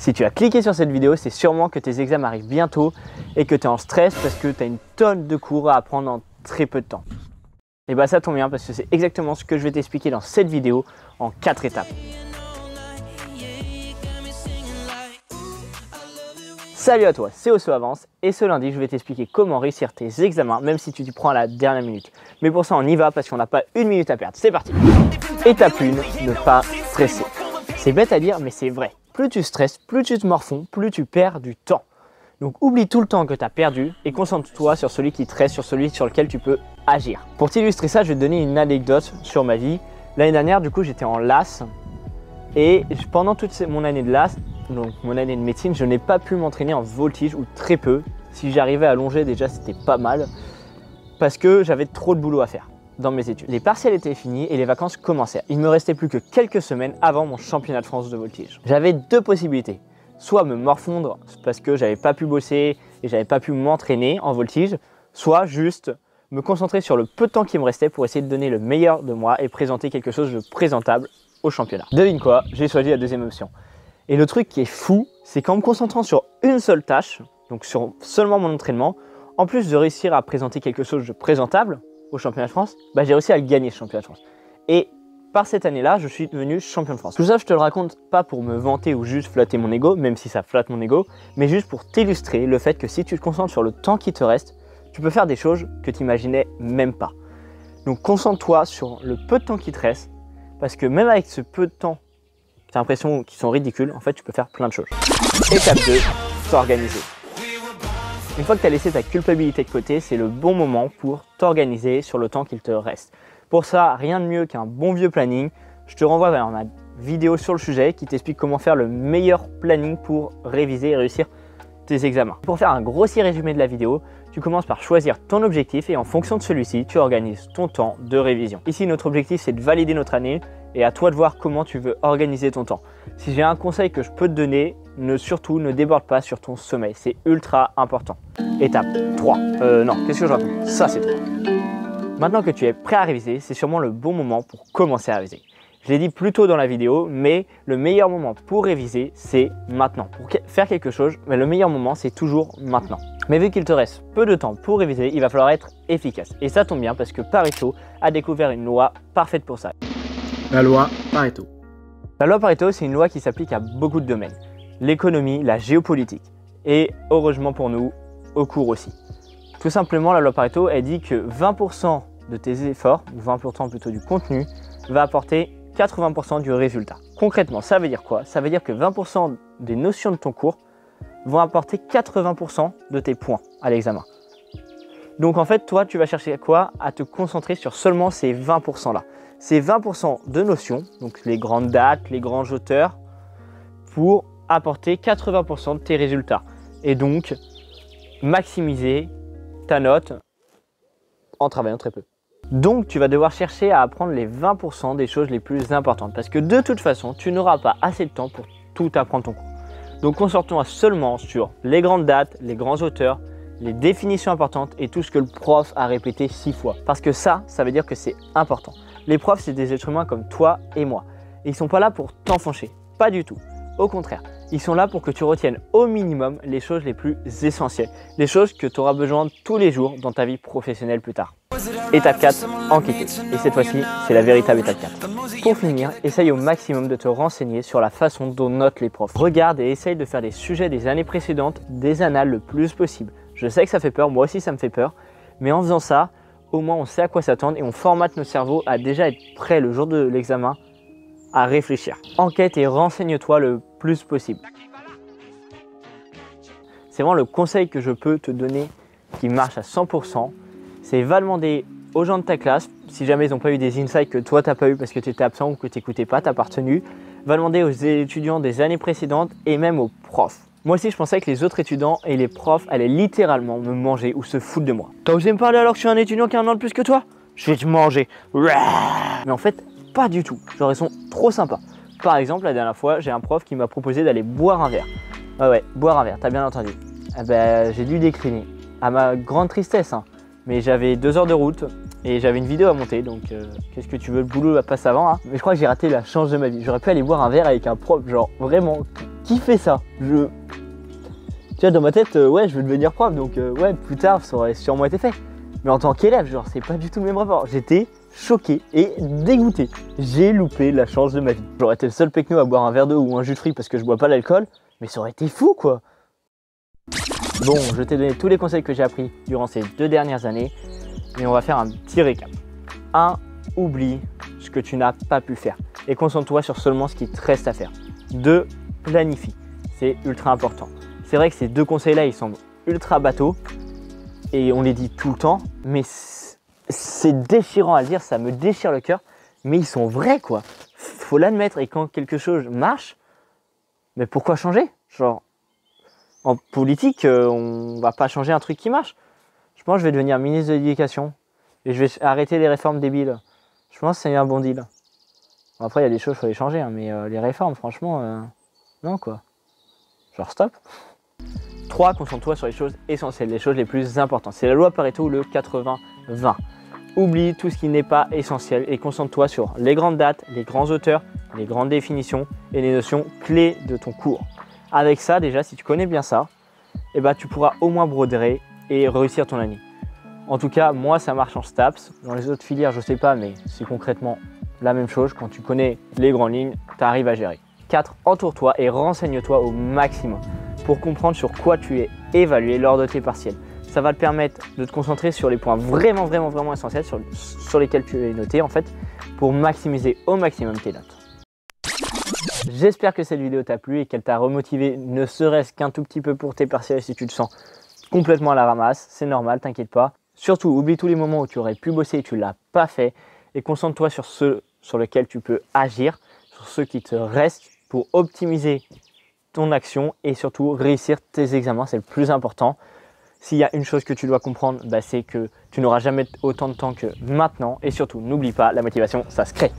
Si tu as cliqué sur cette vidéo, c'est sûrement que tes examens arrivent bientôt et que tu es en stress parce que tu as une tonne de cours à apprendre en très peu de temps. Et bah ça tombe bien parce que c'est exactement ce que je vais t'expliquer dans cette vidéo en 4 étapes. Salut à toi, c'est Osso Avance et ce lundi je vais t'expliquer comment réussir tes examens même si tu t'y prends à la dernière minute. Mais pour ça on y va parce qu'on n'a pas une minute à perdre, c'est parti. Étape 1, ne pas stresser. C'est bête à dire mais c'est vrai. Plus tu stresses, plus tu te morfonds, plus tu perds du temps. Donc oublie tout le temps que tu as perdu et concentre-toi sur celui qui te reste, sur celui sur lequel tu peux agir. Pour t'illustrer ça, je vais te donner une anecdote sur ma vie. L'année dernière, du coup, j'étais en LAS et pendant toute mon année de LAS, donc mon année de médecine, je n'ai pas pu m'entraîner en voltige ou très peu. Si j'arrivais à longer, déjà, c'était pas mal parce que j'avais trop de boulot à faire dans mes études. Les partiels étaient finis et les vacances commençaient. Il me restait plus que quelques semaines avant mon championnat de France de voltige. J'avais deux possibilités. Soit me morfondre parce que j'avais pas pu bosser et j'avais pas pu m'entraîner en voltige, soit juste me concentrer sur le peu de temps qui me restait pour essayer de donner le meilleur de moi et présenter quelque chose de présentable au championnat. Devine quoi, j'ai choisi la deuxième option. Et le truc qui est fou, c'est qu'en me concentrant sur une seule tâche, donc sur seulement mon entraînement, en plus de réussir à présenter quelque chose de présentable au championnat de France, j'ai réussi à le gagner ce championnat de France. Et par cette année-là, je suis devenu champion de France. Tout ça, je te le raconte pas pour me vanter ou juste flatter mon ego, même si ça flatte mon ego, mais juste pour t'illustrer le fait que si tu te concentres sur le temps qui te reste, tu peux faire des choses que tu n'imaginais même pas. Donc concentre-toi sur le peu de temps qui te reste, parce que même avec ce peu de temps, tu as l'impression qu'ils sont ridicules, en fait, tu peux faire plein de choses. Étape 2, s'organiser. Une fois que tu as laissé ta culpabilité de côté, c'est le bon moment pour t'organiser sur le temps qu'il te reste. Pour ça, rien de mieux qu'un bon vieux planning. Je te renvoie vers ma vidéo sur le sujet qui t'explique comment faire le meilleur planning pour réviser et réussir tes examens. Pour faire un grossier résumé de la vidéo, tu commences par choisir ton objectif et en fonction de celui-ci, tu organises ton temps de révision. Ici, notre objectif, c'est de valider notre année et à toi de voir comment tu veux organiser ton temps. Si j'ai un conseil que je peux te donner, surtout ne déborde pas sur ton sommeil. C'est ultra important. Étape 3. Non, qu'est-ce que je raconte? Ça, c'est 3. Maintenant que tu es prêt à réviser, c'est sûrement le bon moment pour commencer à réviser. Je l'ai dit plus tôt dans la vidéo, mais le meilleur moment pour réviser, c'est maintenant. Pour faire quelque chose, mais le meilleur moment, c'est toujours maintenant. Mais vu qu'il te reste peu de temps pour réviser, il va falloir être efficace. Et ça tombe bien parce que Pareto a découvert une loi parfaite pour ça. La loi Pareto. La loi Pareto, c'est une loi qui s'applique à beaucoup de domaines. L'économie, la géopolitique et, heureusement pour nous, au cours aussi. Tout simplement, la loi Pareto, elle dit que 20% de tes efforts, ou 20% plutôt du contenu, va apporter 80% du résultat. Concrètement, ça veut dire quoi? Ça veut dire que 20% des notions de ton cours vont apporter 80% de tes points à l'examen. Donc en fait, toi, tu vas chercher quoi? À te concentrer sur seulement ces 20%-là. Ces 20% de notions, donc les grandes dates, les grands auteurs, pour apporter 80% de tes résultats. Et donc, maximiser ta note en travaillant très peu. Donc, tu vas devoir chercher à apprendre les 20% des choses les plus importantes parce que de toute façon, tu n'auras pas assez de temps pour tout apprendre ton cours. Donc, concentre-toi seulement sur les grandes dates, les grands auteurs, les définitions importantes et tout ce que le prof a répété 6 fois. Parce que ça veut dire que c'est important. Les profs, c'est des êtres humains comme toi et moi. Et ils ne sont pas là pour t'enfoncer, pas du tout. Au contraire, ils sont là pour que tu retiennes au minimum les choses les plus essentielles, les choses que tu auras besoin tous les jours dans ta vie professionnelle plus tard. Étape 4, enquêter. Et cette fois-ci, c'est la véritable étape 4. Pour finir, essaye au maximum de te renseigner sur la façon dont notent les profs. Regarde et essaye de faire des sujets des années précédentes, des annales le plus possible. Je sais que ça fait peur, moi aussi ça me fait peur, mais en faisant ça, au moins on sait à quoi s'attendre et on formate notre cerveau à déjà être prêt le jour de l'examen à réfléchir. Enquête et renseigne-toi le plus possible. C'est vraiment le conseil que je peux te donner qui marche à 100%. C'est va demander aux gens de ta classe, si jamais ils n'ont pas eu des insights que toi tu n'as pas eu parce que tu étais absent ou que tu n'écoutais pas, tu n'as pas retenu. Va demander aux étudiants des années précédentes et même aux profs. Moi aussi je pensais que les autres étudiants et les profs allaient littéralement me manger ou se foutre de moi. T'as osé me parler alors que je suis un étudiant qui a un an de plus que toi? Je vais te manger. Mais en fait, pas du tout. Genre ils sont trop sympas. Par exemple, la dernière fois, j'ai un prof qui m'a proposé d'aller boire un verre. Ouais, boire un verre, t'as bien entendu. J'ai dû décliner. À ma grande tristesse, hein. Mais j'avais 2 heures de route et j'avais une vidéo à monter. Donc, qu'est-ce que tu veux, le boulot passe avant, hein. Mais je crois que j'ai raté la chance de ma vie. J'aurais pu aller boire un verre avec un prof, genre vraiment qui fait ça? Tu vois, dans ma tête, ouais, je veux devenir prof, donc ouais, plus tard, ça aurait sûrement été fait. Mais en tant qu'élève, genre, c'est pas du tout le même rapport. J'étais choqué et dégoûté. J'ai loupé la chance de ma vie. J'aurais été le seul pecno à boire un verre d'eau ou un jus de fruits parce que je bois pas l'alcool, mais ça aurait été fou, quoi. Bon, je t'ai donné tous les conseils que j'ai appris durant ces 2 dernières années, mais on va faire un petit récap. 1. Oublie ce que tu n'as pas pu faire et concentre-toi sur seulement ce qui te reste à faire. 2. Planifie. C'est ultra important. C'est vrai que ces 2 conseils-là, ils semblent ultra bateaux et on les dit tout le temps, mais c'est déchirant à le dire, ça me déchire le cœur, mais ils sont vrais, quoi. Faut l'admettre, et quand quelque chose marche, mais pourquoi changer? Genre, en politique, on va pas changer un truc qui marche. Je pense que je vais devenir ministre de l'Éducation et je vais arrêter les réformes débiles. Je pense que c'est un bon deal. Bon, après, il y a des choses, il faut les changer, hein, mais les réformes, franchement, non, quoi. Genre, stop. 3. Concentre-toi sur les choses essentielles, les choses les plus importantes. C'est la loi Pareto, le 80-20. Oublie tout ce qui n'est pas essentiel et concentre-toi sur les grandes dates, les grands auteurs, les grandes définitions et les notions clés de ton cours. Avec ça, déjà, si tu connais bien ça, eh ben, tu pourras au moins broder et réussir ton année. En tout cas, moi, ça marche en STAPS. Dans les autres filières, je ne sais pas, mais c'est concrètement la même chose. Quand tu connais les grandes lignes, tu arrives à gérer. 4. Entoure-toi et renseigne-toi au maximum pour comprendre sur quoi tu es évalué lors de tes partiels. Ça va te permettre de te concentrer sur les points vraiment essentiels sur lesquels tu es noté en fait, pour maximiser au maximum tes notes. J'espère que cette vidéo t'a plu et qu'elle t'a remotivé, ne serait-ce qu'un tout petit peu pour tes partiels si tu te sens complètement à la ramasse. C'est normal, t'inquiète pas. Surtout, oublie tous les moments où tu aurais pu bosser et tu ne l'as pas fait et concentre-toi sur ceux sur lesquels tu peux agir, sur ceux qui te restent pour optimiser ton action et surtout réussir tes examens, c'est le plus important. S'il y a une chose que tu dois comprendre, c'est que tu n'auras jamais autant de temps que maintenant et surtout, n'oublie pas, la motivation, ça se crée.